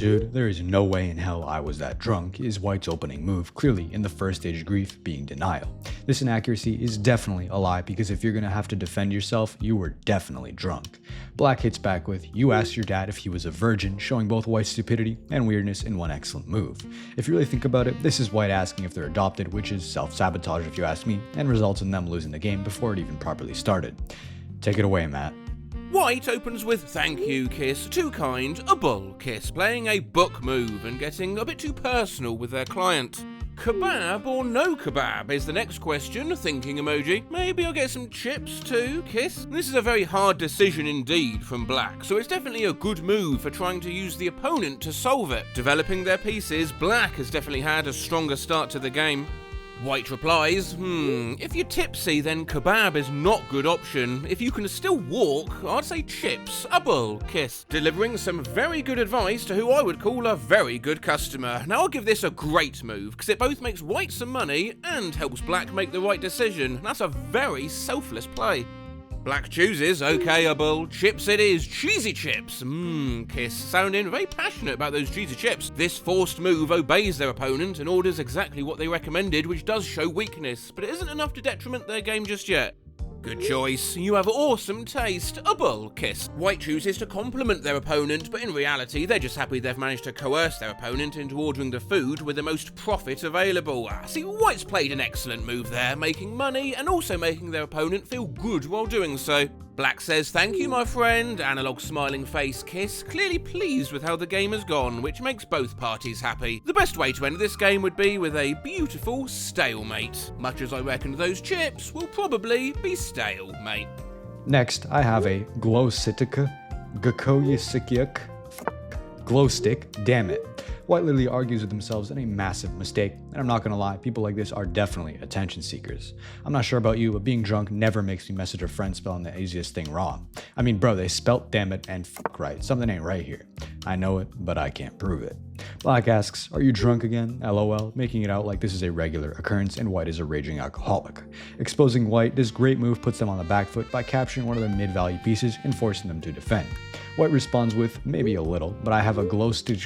Dude, there is no way in hell I was that drunk is White's opening move, clearly in the first stage of grief being denial. This inaccuracy is definitely a lie because if you're gonna have to defend yourself, you were definitely drunk. Black hits back with, you asked your dad if he was a virgin, showing both White's stupidity and weirdness in one excellent move. If you really think about it, this is White asking if they're adopted, which is self-sabotage if you ask me, and results in them losing the game before it even properly started. Take it away, Matt. White opens with thank you kiss, too kind, a bull kiss, playing a book move and getting a bit too personal with their client. Kebab or no kebab is the next question, thinking emoji. Maybe I'll get some chips too, kiss. This is a very hard decision indeed from Black, so it's definitely a good move for trying to use the opponent to solve it. Developing their pieces, Black has definitely had a stronger start to the game. White replies, if you're tipsy then kebab is not good option. If you can still walk, I'd say chips, a bull kiss. Delivering some very good advice to who I would call a very good customer. Now I'll give this a great move, because it both makes White some money and helps Black make the right decision. That's a very selfless play. Black chooses, okay, a bull, chips it is, cheesy chips, kiss, sounding very passionate about those cheesy chips. This forced move obeys their opponent and orders exactly what they recommended, which does show weakness, but it isn't enough to detriment their game just yet. Good choice, you have awesome taste, a bull kiss. White chooses to compliment their opponent, but in reality they're just happy they've managed to coerce their opponent into ordering the food with the most profit available. See, White's played an excellent move there, making money and also making their opponent feel good while doing so. Black says, thank you my friend, analog smiling face kiss, clearly pleased with how the game has gone, which makes both parties happy. The best way to end this game would be with a beautiful stalemate. Much as I reckon those chips will probably be stale, mate. Next, I have a glowstick, glowstick, damn it. White literally argues with themselves in a massive mistake, and I'm not gonna lie, people like this are definitely attention seekers. I'm not sure about you, but being drunk never makes me message a friend spelling the easiest thing wrong. I mean, bro, they spelt damn it and fuck right. Something ain't right here. I know it, but I can't prove it. Black asks, are you drunk again? LOL, making it out like this is a regular occurrence and White is a raging alcoholic. Exposing White, this great move puts them on the back foot by capturing one of their mid-value pieces and forcing them to defend. White responds with, maybe a little, but I have a glow stick,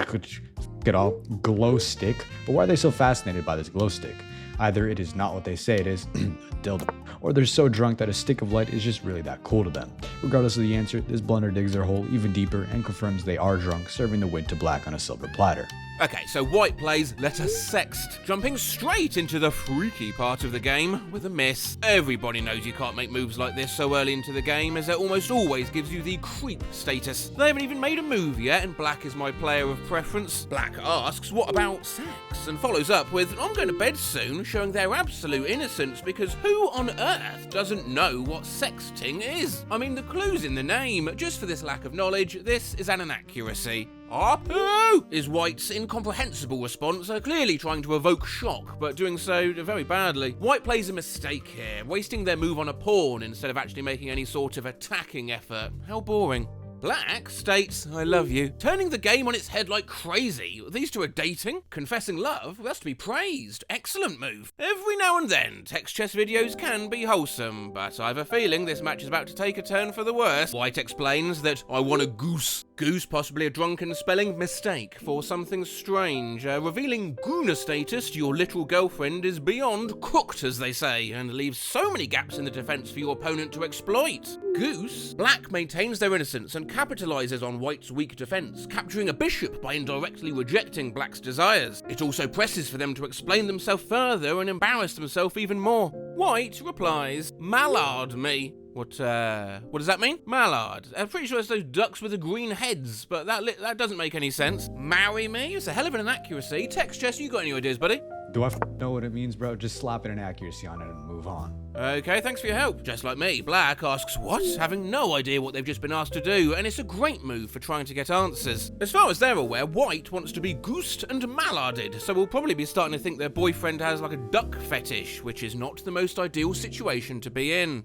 but why are they so fascinated by this glow stick? Either it is not what they say it is, a dildo, or they're so drunk that a stick of light is just really that cool to them. Regardless of the answer, this blunder digs their hole even deeper and confirms they are drunk, serving the win to Black on a silver platter. Okay, so White plays Let Us Sext, jumping straight into the freaky part of the game with a miss. Everybody knows you can't make moves like this so early into the game, as it almost always gives you the creep status. They haven't even made a move yet, and Black is my player of preference. Black asks, what about sex? And follows up with, I'm going to bed soon, showing their absolute innocence, because who on earth doesn't know what sexting is? I mean, the clue's in the name. Just for this lack of knowledge, this is an inaccuracy. Apu! Is White's incomprehensible response, clearly trying to evoke shock, but doing so very badly. White plays a mistake here, wasting their move on a pawn instead of actually making any sort of attacking effort. How boring. Black states, I love you, turning the game on its head like crazy. These two are dating, confessing love, that's to be praised. Excellent move. Every now and then, text chess videos can be wholesome, but I have a feeling this match is about to take a turn for the worse. White explains that I want a goose. Goose possibly a drunken spelling mistake for something strange. Revealing Guna status to your literal girlfriend is beyond cooked, as they say, and leaves so many gaps in the defense for your opponent to exploit. Goose? Black maintains their innocence and capitalizes on White's weak defense, capturing a bishop by indirectly rejecting Black's desires. It also presses for them to explain themselves further and embarrass themselves even more. White replies, mallard me. What does that mean? Mallard. I'm pretty sure it's those ducks with the green heads, but that doesn't make any sense. Marry me? It's a hell of an inaccuracy. Text Chess, you got any ideas, buddy? Do I know what it means, bro? Just slap an inaccuracy on it and move on. Okay, thanks for your help. Just like me, Black asks what? Having no idea what they've just been asked to do, and it's a great move for trying to get answers. As far as they're aware, White wants to be goosed and mallarded, so we'll probably be starting to think their boyfriend has like a duck fetish, which is not the most ideal situation to be in.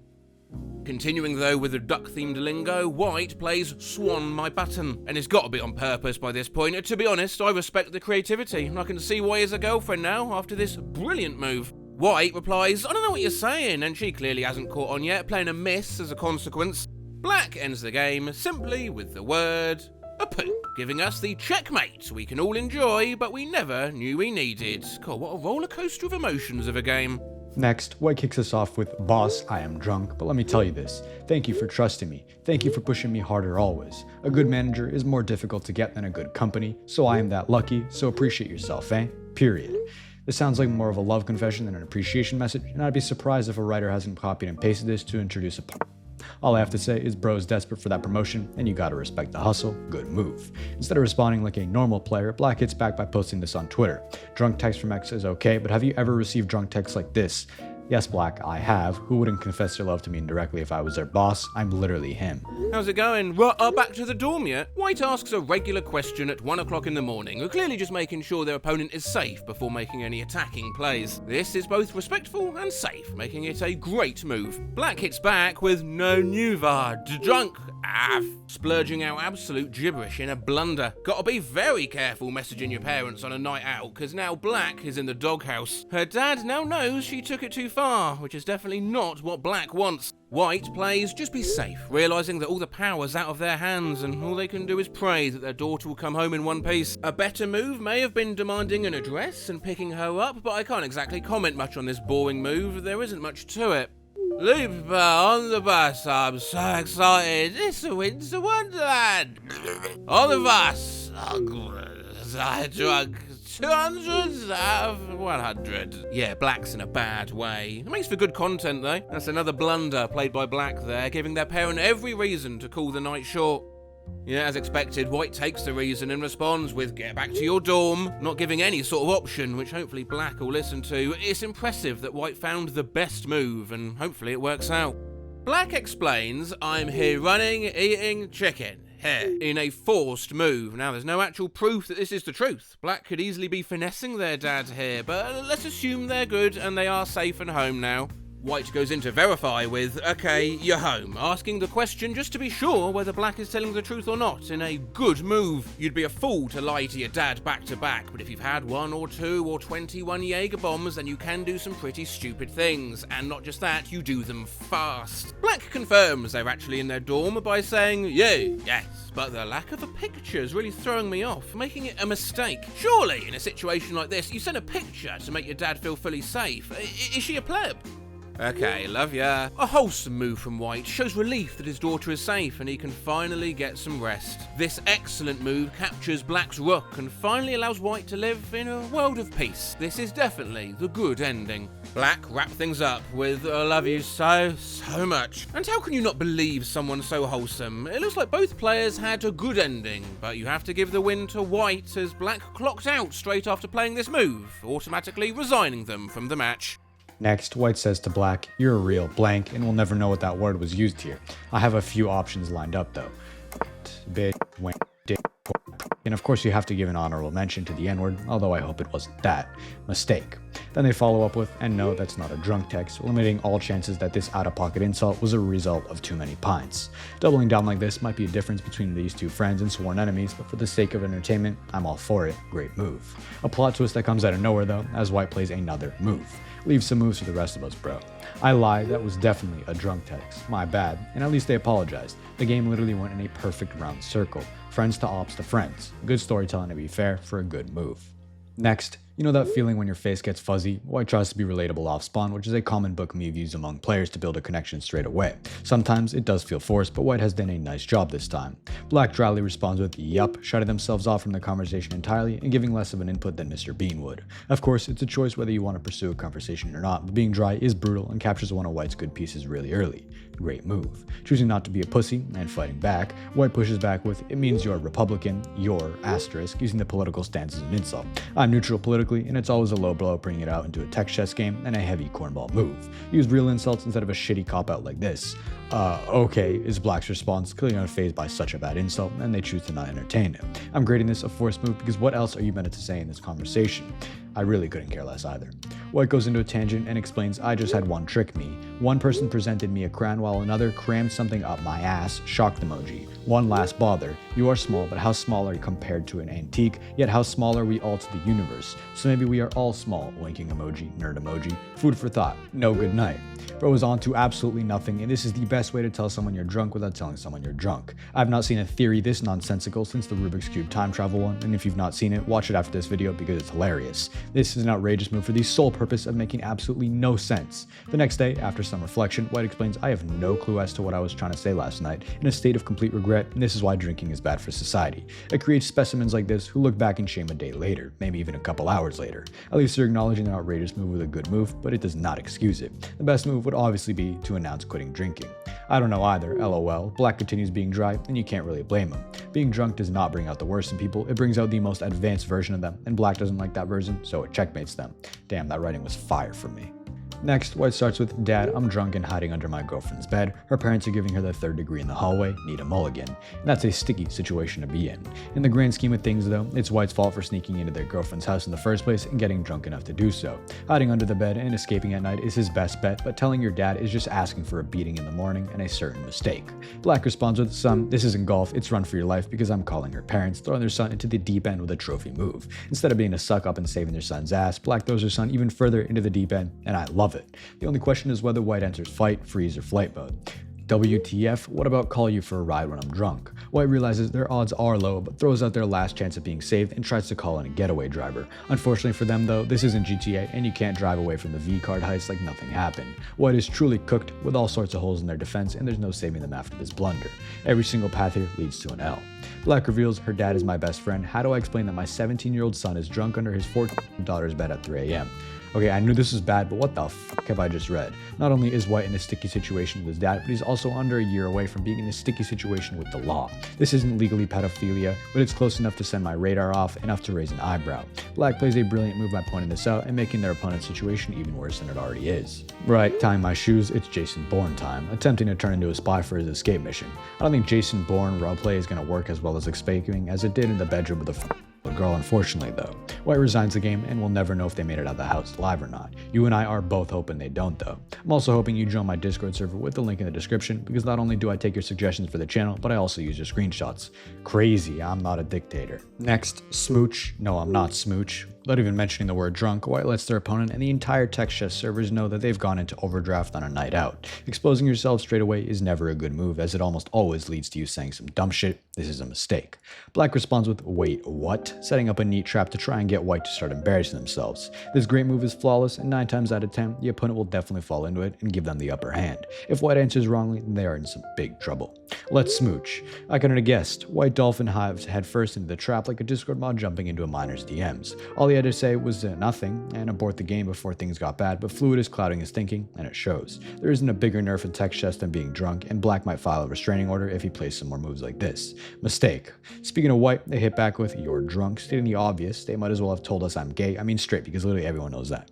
Continuing though with the duck-themed lingo, White plays Swan My Button, and it's got to be on purpose by this point. To be honest, I respect the creativity, and I can see why he has a girlfriend now after this brilliant move. White replies, I don't know what you're saying, and she clearly hasn't caught on yet, playing a miss as a consequence. Black ends the game simply with the word a poo, giving us the checkmate we can all enjoy, but we never knew we needed. God, what a roller coaster of emotions of a game. Next, White kicks us off with, "Boss, I am drunk, but let me tell you this. Thank you for trusting me. Thank you for pushing me harder always. A good manager is more difficult to get than a good company, so I am that lucky, so appreciate yourself, eh? Period." This sounds like more of a love confession than an appreciation message, and I'd be surprised if a writer hasn't copied and pasted this to introduce a All I have to say is bro's desperate for that promotion, and you gotta respect the hustle. Good move. Instead of responding like a normal player, Black hits back by posting this on Twitter. "Drunk text from X is okay, but have you ever received drunk text like this? Yes, Black, I have. Who wouldn't confess their love to me indirectly if I was their boss? I'm literally him." How's it going? Back to the dorm yet? White asks a regular question at 1 o'clock in the morning, clearly just making sure their opponent is safe before making any attacking plays. This is both respectful and safe, making it a great move. Black hits back with "no nuva, drunk, splurging out absolute gibberish in a blunder. Gotta be very careful messaging your parents on a night out, cause now Black is in the doghouse. Her dad now knows she took it too far, which is definitely not what Black wants. White plays just be safe, realising that all the power's out of their hands and all they can do is pray that their daughter will come home in one piece. A better move may have been demanding an address and picking her up, but I can't exactly comment much on this boring move, there isn't much to it. "Leap on the bus, I'm so excited, it's a winter wonderland. On the bus, I drunk 200 of 100. Yeah, Black's in a bad way. It makes for good content though. That's another blunder played by Black there, giving their parent every reason to call the night short. Yeah, as expected, White takes the reason and responds with "get back to your dorm," not giving any sort of option, which hopefully Black will listen to. It's impressive that White found the best move, and hopefully it works out. Black explains, "I'm here running, eating chicken." Here, in a forced move. Now, there's no actual proof that this is the truth. Black could easily be finessing their dad here, but let's assume they're good and they are safe and home now. White goes in to verify with, "Okay, you're home," asking the question just to be sure whether Black is telling the truth or not, in a good move. You'd be a fool to lie to your dad back to back, but if you've had 1 or 2 or 21 Jaeger bombs, then you can do some pretty stupid things, and not just that, you do them fast. Black confirms they're actually in their dorm by saying, "Yeah, yes, but the lack of a picture is really throwing me off, making it a mistake. Surely, in a situation like this, you send a picture to make your dad feel fully safe. Is she a pleb?" "Okay, love ya." A wholesome move from White, shows relief that his daughter is safe and he can finally get some rest. This excellent move captures Black's rook and finally allows White to live in a world of peace. This is definitely the good ending. Black wrapped things up with "I love you so much." And how can you not believe someone so wholesome? It looks like both players had a good ending, but you have to give the win to White as Black clocked out straight after playing this move, automatically resigning them from the match. Next, White says to Black, "You're a real blank, and we'll never know what that word was used here. I have a few options lined up though. Bitch, wank, dick, and of course you have to give an honorable mention to the N-word, although I hope it wasn't that. Mistake." Then they follow up with, "And no, that's not a drunk text," eliminating all chances that this out-of-pocket insult was a result of too many pints. Doubling down like this might be a difference between these two friends and sworn enemies, but for the sake of entertainment, I'm all for it. Great move. A plot twist that comes out of nowhere though, as White plays another move. Leave some moves for the rest of us, bro. I lied, that was definitely a drunk text. My bad. And at least they apologized. The game literally went in a perfect round circle. Friends to ops to friends. Good storytelling to be fair for a good move. Next, you know that feeling when your face gets fuzzy? White tries to be relatable off spawn, which is a common book move used among players to build a connection straight away. Sometimes it does feel forced, but White has done a nice job this time. Black dryly responds with "yup," shutting themselves off from the conversation entirely and giving less of an input than Mr. Bean would. Of course, it's a choice whether you want to pursue a conversation or not, but being dry is brutal and captures one of White's good pieces really early. Great move. Choosing not to be a pussy and fighting back, White pushes back with "it means you're a Republican, you're asterisk," using the political stance as an insult. I'm neutral politically, and it's always a low blow bringing it out into a text chess game and a heavy cornball move. Use real insults instead of a shitty cop-out like this. Okay, is Black's response, clearly unfazed by such a bad insult, and they choose to not entertain it. I'm grading this a forced move because what else are you meant to say in this conversation? I really couldn't care less either. White goes into a tangent and explains I just had one trick me. One person presented me a crown while another crammed something up my ass, shocked emoji. One last bother. You are small, but how small are you compared to an antique? Yet how small are we all to the universe? So maybe we are all small, winking emoji, nerd emoji. Food for thought. No good night. Bro is on to absolutely nothing, and this is the best way to tell someone you're drunk without telling someone you're drunk. I've not seen a theory this nonsensical since the Rubik's Cube time travel one, and if you've not seen it, watch it after this video because it's hilarious. This is an outrageous move for the sole purpose of making absolutely no sense. The next day, after some reflection, White explains I have no clue as to what I was trying to say last night, in a state of complete regret, and this is why drinking is bad for society. It creates specimens like this who look back in shame a day later, maybe even a couple hours later. At least they're acknowledging an outrageous move with a good move, but it does not excuse it. The best move would obviously be to announce quitting drinking. I don't know either, lol. Black continues being dry, and you can't really blame him. Being drunk does not bring out the worst in people, it brings out the most advanced version of them, and Black doesn't like that version, so it checkmates them. Damn, that writing was fire for me. Next, White starts with, Dad, I'm drunk and hiding under my girlfriend's bed. Her parents are giving her the third degree in the hallway, need a mulligan. And that's a sticky situation to be in. In the grand scheme of things though, it's White's fault for sneaking into their girlfriend's house in the first place and getting drunk enough to do so. Hiding under the bed and escaping at night is his best bet, but telling your dad is just asking for a beating in the morning and a certain mistake. Black responds with, Son, this isn't golf, it's run for your life because I'm calling her parents, throwing their son into the deep end with a trophy move. Instead of being a suck up and saving their son's ass, Black throws her son even further into the deep end, and I love it. The only question is whether White enters fight, freeze, or flight mode. WTF, what about call you for a ride when I'm drunk? White realizes their odds are low, but throws out their last chance of being saved and tries to call in a getaway driver. Unfortunately for them though, this isn't GTA and you can't drive away from the V-card heist like nothing happened. White is truly cooked with all sorts of holes in their defense and there's no saving them after this blunder. Every single path here leads to an L. Black reveals her dad is my best friend. How do I explain that my 17-year-old son is drunk under his 14 daughter's bed at 3 a.m.? Okay, I knew this was bad, but what the fuck have I just read? Not only is White in a sticky situation with his dad, but he's also under a year away from being in a sticky situation with the law. This isn't legally pedophilia, but it's close enough to send my radar off, enough to raise an eyebrow. Black plays a brilliant move by pointing this out and making their opponent's situation even worse than it already is. Right, tying my shoes, it's Jason Bourne time, attempting to turn into a spy for his escape mission. I don't think Jason Bourne roleplay is going to work as well as escaping as it did in the bedroom with the girl, unfortunately though. White resigns the game and we'll never know if they made it out of the house alive or not. You and I are both hoping they don't though. I'm also hoping you join my Discord server with the link in the description because not only do I take your suggestions for the channel, but I also use your screenshots. Crazy, I'm not a dictator. Next, Smooch. No, I'm not Smooch. Without even mentioning the word drunk, White lets their opponent and the entire text chess servers know that they've gone into overdraft on a night out. Exposing yourself straight away is never a good move as it almost always leads to you saying some dumb shit. This is a mistake. Black responds with, wait, what? Setting up a neat trap to try and get White to start embarrassing themselves. This great move is flawless and 9 times out of 10, the opponent will definitely fall into it and give them the upper hand. If White answers wrongly, then they are in some big trouble. Let's smooch. I couldn't have guessed. White Dolphin hives headfirst into the trap like a Discord mod jumping into a miner's DMs. All he had to say was nothing and abort the game before things got bad, but Fluid is clouding his thinking, and it shows. There isn't a bigger nerf in text chess than being drunk, and Black might file a restraining order if he plays some more moves like this. Mistake. Speaking of White, they hit back with, you're drunk, stating the obvious. They might as well have told us I'm gay. I mean straight, because literally everyone knows that.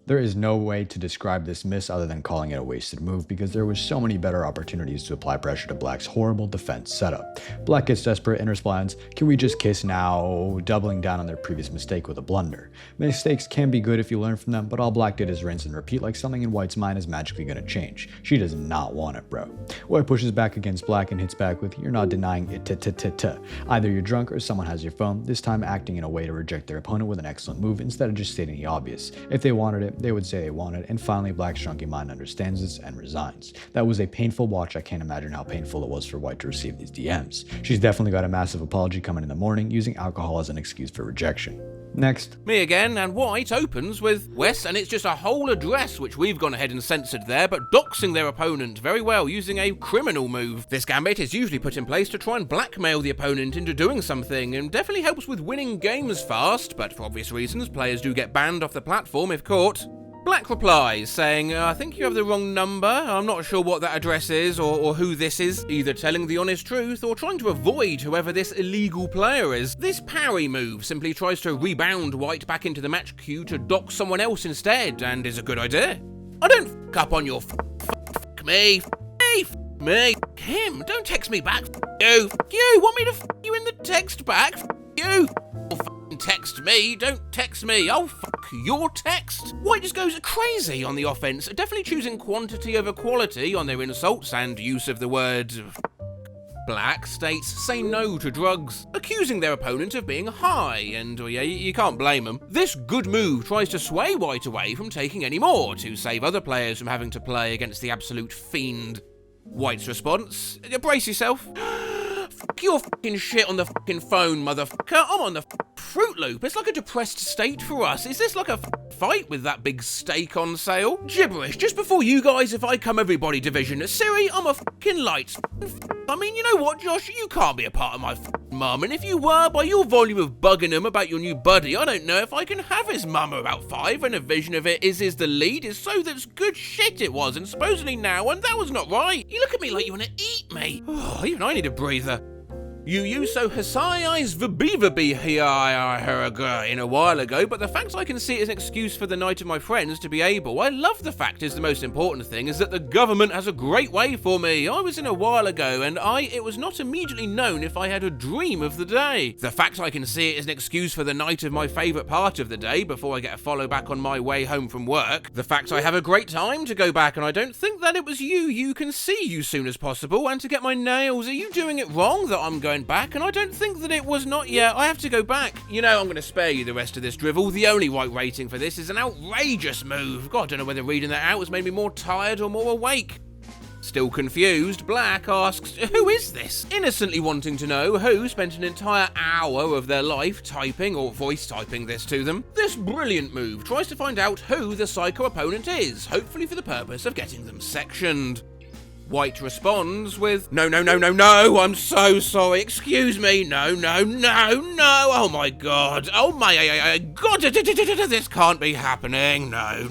There is no way to describe this miss other than calling it a wasted move because there was so many better opportunities to apply pressure to Black's horrible defense setup. Black gets desperate and responds, can we just kiss now, doubling down on their previous mistake with a blunder. Mistakes can be good if you learn from them, but all Black did is rinse and repeat like something in White's mind is magically going to change. She does not want it, bro. White pushes back against Black and hits back with, you're not denying it, Either you're drunk or someone has your phone, this time acting in a way to reject their opponent with an excellent move instead of just stating the obvious. If they wanted it, they would say they wanted, and finally Black's drunken mind understands this and resigns. That was a painful watch. I can't imagine how painful it was for White to receive these DMs. She's definitely got a massive apology coming in the morning, using alcohol as an excuse for rejection. Next. Me again, and White opens with Wes, and it's just a whole address which we've gone ahead and censored there, but doxing their opponent very well using a criminal move. This gambit is usually put in place to try and blackmail the opponent into doing something, and definitely helps with winning games fast, but for obvious reasons, players do get banned off the platform if caught. Black replies, saying, I think you have the wrong number, I'm not sure what that address is or who this is, either telling the honest truth or trying to avoid whoever this illegal player is. This parry move simply tries to rebound White back into the match queue to dox someone else instead, and is a good idea. I don't f*** up on your me, me, him, don't text me back, you, want me to you in the text back, you, text me, don't text me, I'll fuck your text. White just goes crazy on the offense, definitely choosing quantity over quality on their insults and use of the word. Black states say no to drugs, accusing their opponent of being high, and yeah, you can't blame them. This good move tries to sway White away from taking any more to save other players from having to play against the absolute fiend. White's response: brace yourself. Fuck your fucking shit on the fucking phone, motherfucker. I'm on the Fruit Loop. It's like a depressed state for us. Is this like a fight with that big steak on sale? Gibberish. Just before you guys, if I come everybody division. Siri, I'm a fucking light. I mean, you know what, Josh? You can't be a part of my mum, and if you were, by your volume of bugging him about your new buddy, I don't know if I can have his mum about 5, and a vision of it is the lead, is so that's good shit it was, and supposedly now, and that was not right. You look at me like you want to eat me. Oh, even I need a breather. You used so Hasai's Vabivabi here in a while ago, but the fact I can see it as an excuse for the night of my friends to be able. I love the fact is the most important thing is that the government has a great way for me. I was in a while ago and it was not immediately known if I had a dream of the day. The fact I can see it as an excuse for the night of my favourite part of the day before I get a follow back on my way home from work. The fact I have a great time to go back and I don't think that it was you can see you soon as possible, and to get my nails. Are you doing it wrong that I'm going back? And I don't think that it was not yet. I have to go back. You know, I'm going to spare you the rest of this drivel. The only right rating for this is an outrageous move. God, I don't know whether reading that out has made me more tired or more awake. Still confused, Black asks, who is this? Innocently wanting to know who spent an entire hour of their life typing or voice typing this to them. This brilliant move tries to find out who the psycho opponent is, hopefully for the purpose of getting them sectioned. White responds with, no, I'm so sorry, excuse me, no, oh my god, god, this can't be happening, no.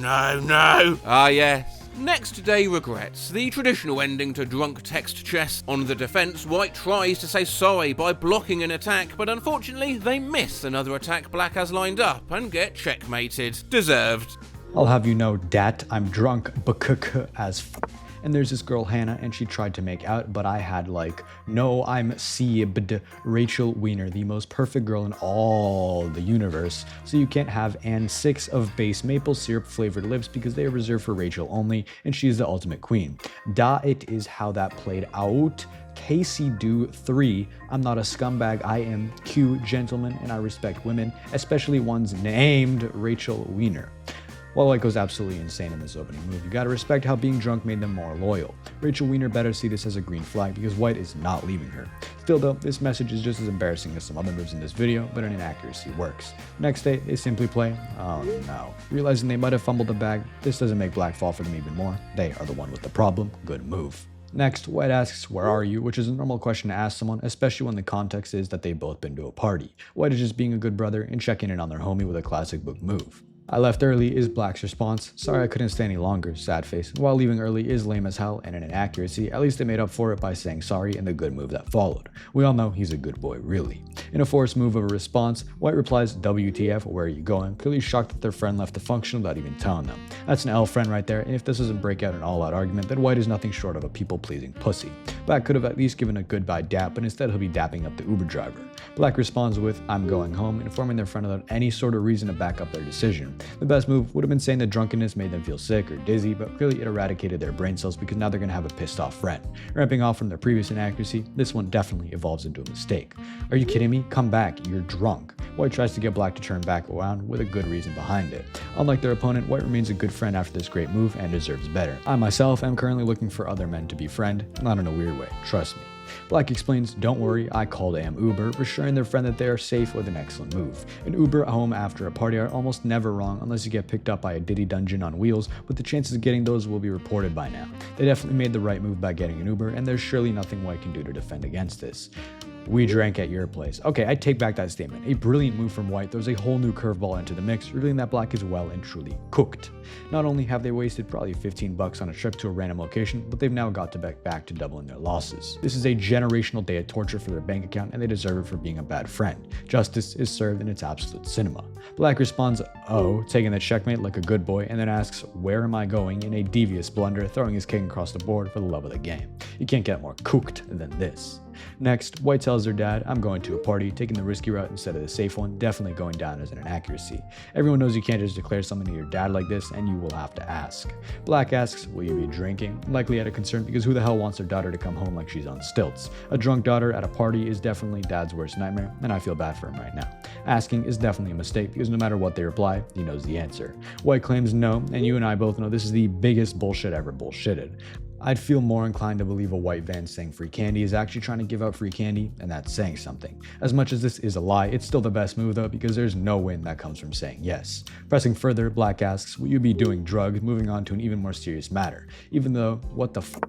Ah yes. Next day regrets, the traditional ending to drunk text chess. On the defense, White tries to say sorry by blocking an attack, but unfortunately they miss another attack Black has lined up and get checkmated. Deserved. I'll have you know dat I'm drunk as and there's this girl Hannah and she tried to make out, but I had like, no, I'm Siebd Rachel Wiener, the most perfect girl in all the universe, so you can't have and 6 of base maple syrup flavored lips because they are reserved for Rachel only, and she is the ultimate queen. Da it is how that played out. Casey do 3. I'm not a scumbag, I am Q gentleman, and I respect women, especially ones named Rachel Wiener. While White goes absolutely insane in this opening move, you gotta respect how being drunk made them more loyal. Rachel Wiener better see this as a green flag because White is not leaving her. Still though, this message is just as embarrassing as some other moves in this video, but an inaccuracy works. Next day, they simply play, oh no. Realizing they might have fumbled the bag, this doesn't make Black fall for them even more. They are the one with the problem. Good move. Next, White asks, where are you? Which is a normal question to ask someone, especially when the context is that they've both been to a party. White is just being a good brother and checking in on their homie with a classic book move. I left early is Black's response. Sorry I couldn't stay any longer, sad face. While leaving early is lame as hell and an inaccuracy, at least they made up for it by saying sorry and the good move that followed. We all know he's a good boy, really. In a forced move of a response, White replies, WTF, where are you going? Clearly shocked that their friend left the function without even telling them. That's an L friend right there, and if this doesn't break out an all-out argument, then White is nothing short of a people-pleasing pussy. Black could have at least given a goodbye dap, but instead he'll be dapping up the Uber driver. Black responds with, I'm going home, informing their friend without any sort of reason to back up their decision. The best move would have been saying that drunkenness made them feel sick or dizzy, but clearly it eradicated their brain cells because now they're going to have a pissed off friend. Ramping off from their previous inaccuracy, this one definitely evolves into a mistake. Are you kidding me? Come back, you're drunk. White tries to get Black to turn back around with a good reason behind it. Unlike their opponent, White remains a good friend after this great move and deserves better. I myself am currently looking for other men to befriend, not in a weird way, trust me. Black explains, don't worry, I called AM Uber, reassuring their friend that they are safe with an excellent move. An Uber home after a party are almost never wrong unless you get picked up by a Diddy dungeon on wheels, but the chances of getting those will be reported by now. They definitely made the right move by getting an Uber, and there's surely nothing White can do to defend against this. We drank at your place. Okay, I take back that statement. A brilliant move from White throws a whole new curveball into the mix, revealing that Black is well and truly cooked. Not only have they wasted probably $15 on a trip to a random location, but they've now got to back to doubling their losses. This is a generational day of torture for their bank account, and they deserve it for being a bad friend. Justice is served in its absolute cinema. Black responds, oh, taking the checkmate like a good boy, and then asks, where am I going, in a devious blunder, throwing his king across the board for the love of the game. You can't get more cooked than this. Next, White tells their dad, I'm going to a party, taking the risky route instead of the safe one, definitely going down as an inaccuracy. Everyone knows you can't just declare something to your dad like this, and you will have to ask. Black asks, will you be drinking? Likely out of concern because who the hell wants their daughter to come home like she's on stilts? A drunk daughter at a party is definitely dad's worst nightmare, and I feel bad for him right now. Asking is definitely a mistake because no matter what they reply, he knows the answer. White claims no, and you and I both know this is the biggest bullshit ever bullshitted. I'd feel more inclined to believe a white van saying free candy is actually trying to give out free candy, and that's saying something. As much as this is a lie, it's still the best move though, because there's no win that comes from saying yes. Pressing further, Black asks, will you be doing drugs, moving on to an even more serious matter. Even though, what the f***?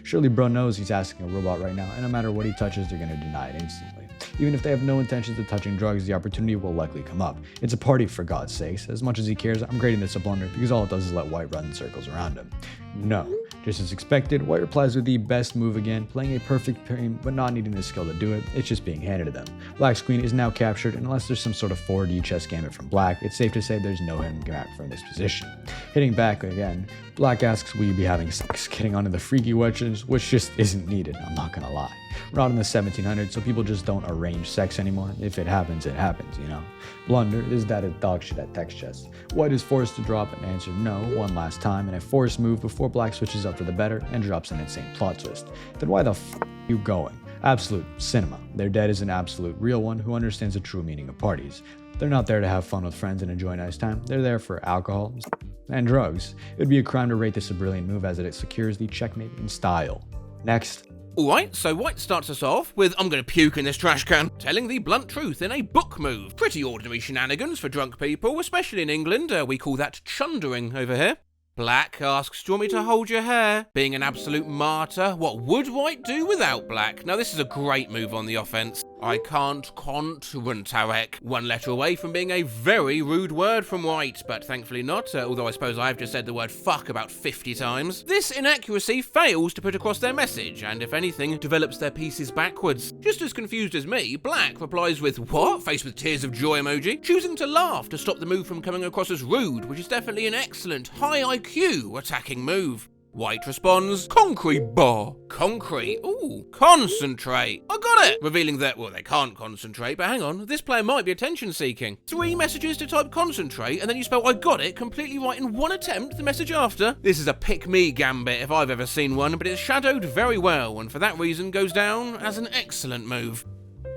Surely bro knows he's asking a robot right now, and no matter what he touches, they're gonna deny it instantly. Even if they have no intentions of touching drugs, the opportunity will likely come up. It's a party, for God's sakes. As much as he cares, I'm grading this a blunder because all it does is let White run in circles around him. No. Just as expected, White replies with the best move again, playing a perfect game but not needing the skill to do it, it's just being handed to them. Black's queen is now captured, and unless there's some sort of 4D chess gambit from Black, it's safe to say there's no hitting back from this position. Hitting back again, Black asks, will you be having sex? Getting onto the freaky wedges, which just isn't needed, I'm not gonna lie. We're not in the 1700s, so people just don't arrange sex anymore. If it happens, you know. Blunder is that a dog shit at text chess. White is forced to drop and answer no one last time in a forced move before Black switches up for the better and drops an insane plot twist. Then why the f*** are you going? Absolute cinema. Their dad is an absolute real one who understands the true meaning of parties. They're not there to have fun with friends and enjoy a nice time. They're there for alcohol and drugs. It would be a crime to rate this a brilliant move as it secures the checkmate in style. Next. Alright, so White starts us off with I'm gonna puke in this trash can, telling the blunt truth in a book move. Pretty ordinary shenanigans for drunk people, especially in England. We call that chundering over here. Black asks, do you want me to hold your hair? Being an absolute martyr, what would White do without Black? Now this is a great move on the offense. I can't Tarek. One letter away from being a very rude word from White, but thankfully not, although I suppose I've just said the word fuck about 50 times. This inaccuracy fails to put across their message, and if anything, develops their pieces backwards. Just as confused as me, Black replies with what? Faced with tears of joy emoji, choosing to laugh to stop the move from coming across as rude, which is definitely an excellent, high IQ attacking move. White responds, concrete bar. Concrete? Ooh, concentrate. I got it! Revealing that, well, they can't concentrate, but hang on, this player might be attention seeking. 3 messages to type concentrate, and then you spell I got it completely right in one attempt, the message after. This is a pick-me gambit if I've ever seen one, but it's shadowed very well, and for that reason goes down as an excellent move.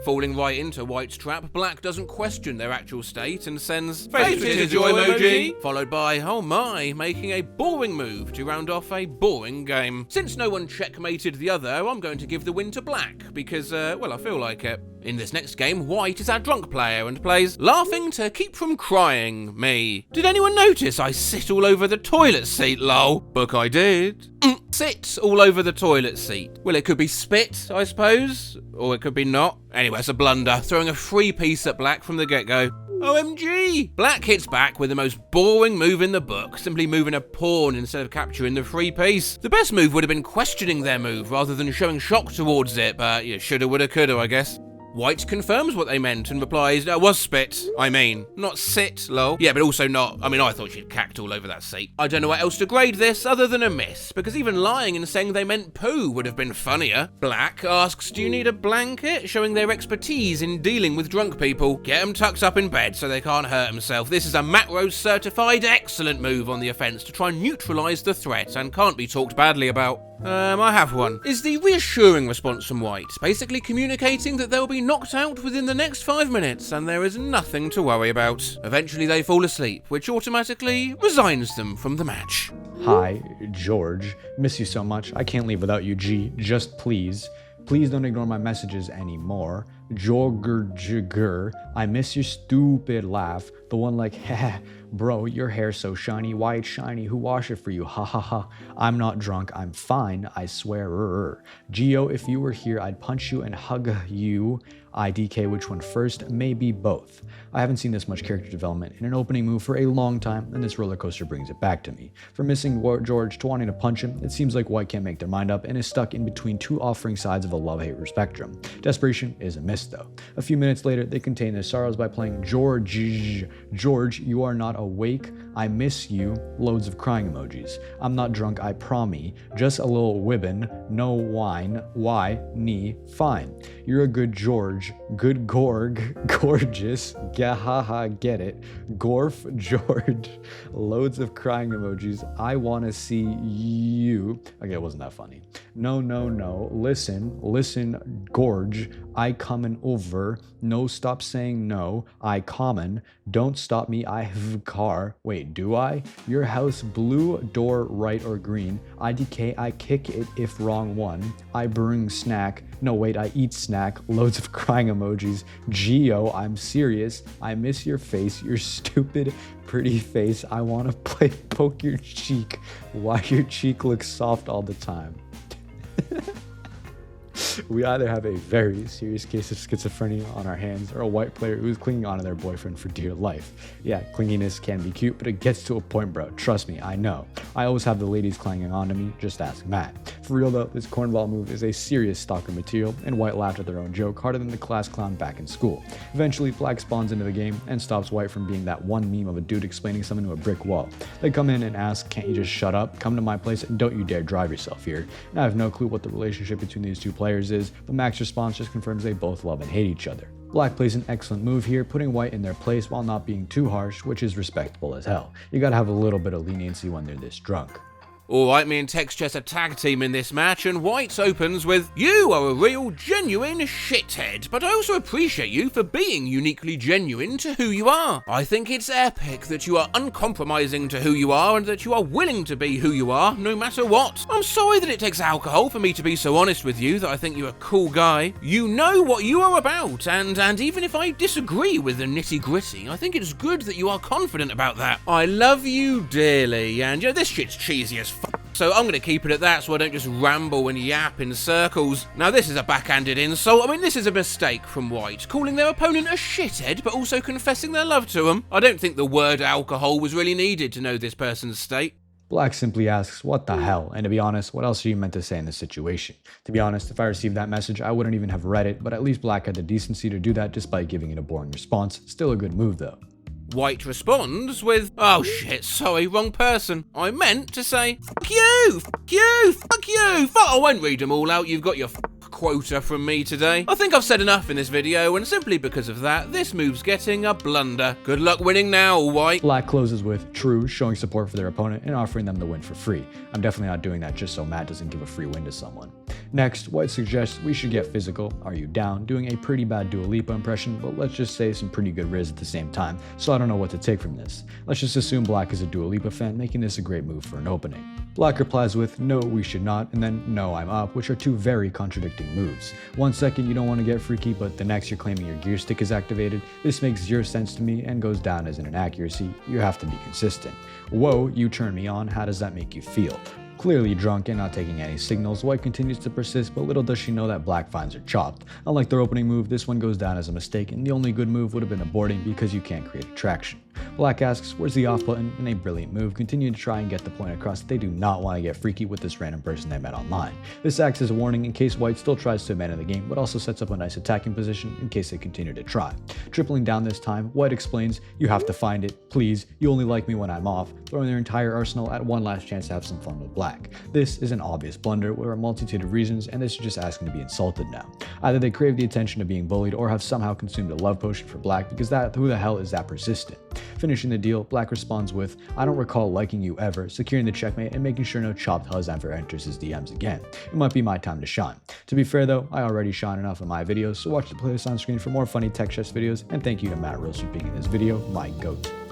Falling right into White's trap, Black doesn't question their actual state and sends face with joy emoji, followed by, oh my, making a boring move to round off a boring game. Since no one checkmated the other, I'm going to give the win to Black, because, well, I feel like it. In this next game, White is our drunk player and plays laughing to keep from crying, me. Did anyone notice I sit all over the toilet seat, lol? Book I did. Sit all over the toilet seat. Well, it could be spit, I suppose, or it could be not. Anyway, it's a blunder, throwing a free piece at Black from the get-go. OMG! Black hits back with the most boring move in the book, simply moving a pawn instead of capturing the free piece. The best move would have been questioning their move rather than showing shock towards it, but yeah, shoulda, woulda, coulda, I guess. White confirms what they meant and replies, that was spit. I mean, not sit, lol. Yeah, but also not. I mean, I thought she'd cacked all over that seat. I don't know what else to grade this other than a miss, because even lying and saying they meant poo would have been funnier. Black asks, do you need a blanket? Showing their expertise in dealing with drunk people. Get them tucked up in bed so they can't hurt themselves. This is a Matt Rose certified excellent move on the offense to try and neutralize the threat and can't be talked badly about. I have one. Is the reassuring response from White, basically communicating that they'll be knocked out within the next 5 minutes and there is nothing to worry about. Eventually they fall asleep, which automatically resigns them from the match. Hi, George. Miss you so much. I can't leave without you, G. Just please. Please don't ignore my messages anymore. Jogger, I miss your stupid laugh. The one like, heh, bro, your hair's so shiny. Why it's shiny? Who washed it for you? Ha ha ha. I'm not drunk. I'm fine. I swear. Geo, if you were here, I'd punch you and hug you. IDK, which one first? Maybe both. I haven't seen this much character development in an opening move for a long time, and this roller coaster brings it back to me. From missing George to wanting to punch him, it seems like White can't make their mind up and is stuck in between two offering sides of a love-hate spectrum. Desperation is a miss, though. A few minutes later, they contain their sorrows by playing George, you are not awake. I miss you, loads of crying emojis. I'm not drunk, I promise. Just a little wibbin, no wine, why, knee, fine. You're a good George, good Gorg, gorgeous, gahaha, get it, Gorf, George, loads of crying emojis. I wanna see you. Okay, it wasn't that funny. No, listen, gorge, I coming over. No, stop saying no, I common. Don't stop me, I have a car. Wait, do I? Your house blue, door right or green. IDK, I kick it if wrong one. I bring snack. No, wait, I eat snack. Loads of crying emojis. Geo, I'm serious. I miss your face, your stupid, pretty face. I want to play poke your cheek. Why your cheek looks soft all the time. We either have a very serious case of schizophrenia on our hands or a white player who's clinging onto their boyfriend for dear life. Yeah, clinginess can be cute, but it gets to a point, bro. Trust me, I know. I always have the ladies clanging onto me, just ask Matt. For real though, this cornball move is a serious stalker material, and White laughed at their own joke harder than the class clown back in school. Eventually, Black spawns into the game and stops White from being that one meme of a dude explaining something to a brick wall. They come in and ask, can't you just shut up, come to my place, and don't you dare drive yourself here. And I have no clue what the relationship between these two players is, but Mac's response just confirms they both love and hate each other. Black plays an excellent move here, putting White in their place while not being too harsh, which is respectable as hell. You gotta have a little bit of leniency when they're this drunk. Alright, me and Tex just a tag team in this match, and White opens with, you are a real, genuine shithead, but I also appreciate you for being uniquely genuine to who you are. I think it's epic that you are uncompromising to who you are and that you are willing to be who you are, no matter what. I'm sorry that it takes alcohol for me to be so honest with you that I think you're a cool guy. You know what you are about, and even if I disagree with the nitty-gritty, I think it's good that you are confident about that. I love you dearly, and this shit's cheesy as so I'm going to keep it at that so I don't just ramble and yap in circles. Now this is a backhanded insult. I mean, this is a mistake from White, calling their opponent a shithead but also confessing their love to him. I don't think the word alcohol was really needed to know this person's state. Black simply asks, what the hell? And to be honest, what else are you meant to say in this situation? To be honest, if I received that message, I wouldn't even have read it, but at least Black had the decency to do that despite giving it a boring response. Still a good move though. White responds with, oh shit, sorry, wrong person. I meant to say, fuck you, fuck you, fuck you, fuck. I won't read them all out, you've got your quota from me today. I think I've said enough in this video, and simply because of that, this move's getting a blunder. Good luck winning now, White. Black closes with true, showing support for their opponent and offering them the win for free. I'm definitely not doing that just so Matt doesn't give a free win to someone. Next, White suggests we should get physical. Are you down? Doing a pretty bad Dua Lipa impression, but let's just say some pretty good riz at the same time, so I don't know what to take from this. Let's just assume Black is a Dua Lipa fan, making this a great move for an opening. Black replies with, no, we should not, and then, no, I'm up, which are two very contradicting moves. 1 second you don't want to get freaky, but the next you're claiming your gear stick is activated. This makes zero sense to me and goes down as an inaccuracy. You have to be consistent. Whoa, you turn me on, how does that make you feel? Clearly drunk and not taking any signals, White continues to persist, but little does she know that Black finds her chopped. Unlike their opening move, this one goes down as a mistake, and the only good move would have been aborting because you can't create attraction. Black asks, where's the off button? In a brilliant move, continuing to try and get the point across that they do not want to get freaky with this random person they met online. This acts as a warning in case White still tries to abandon the game, but also sets up a nice attacking position in case they continue to try. Tripling down this time, White explains, you have to find it, please, you only like me when I'm off, throwing their entire arsenal at one last chance to have some fun with Black. This is an obvious blunder with a multitude of reasons, and this is just asking to be insulted now. Either they crave the attention of being bullied or have somehow consumed a love potion for Black, because who the hell is that persistent? Finishing the deal, Black responds with, I don't recall liking you ever, securing the checkmate and making sure no chopped huzz ever enters his DMs again. It might be my time to shine. To be fair though, I already shine enough in my videos, so watch the playlist on screen for more funny tech chess videos, and thank you to Matt Rose for being in this video, my goat.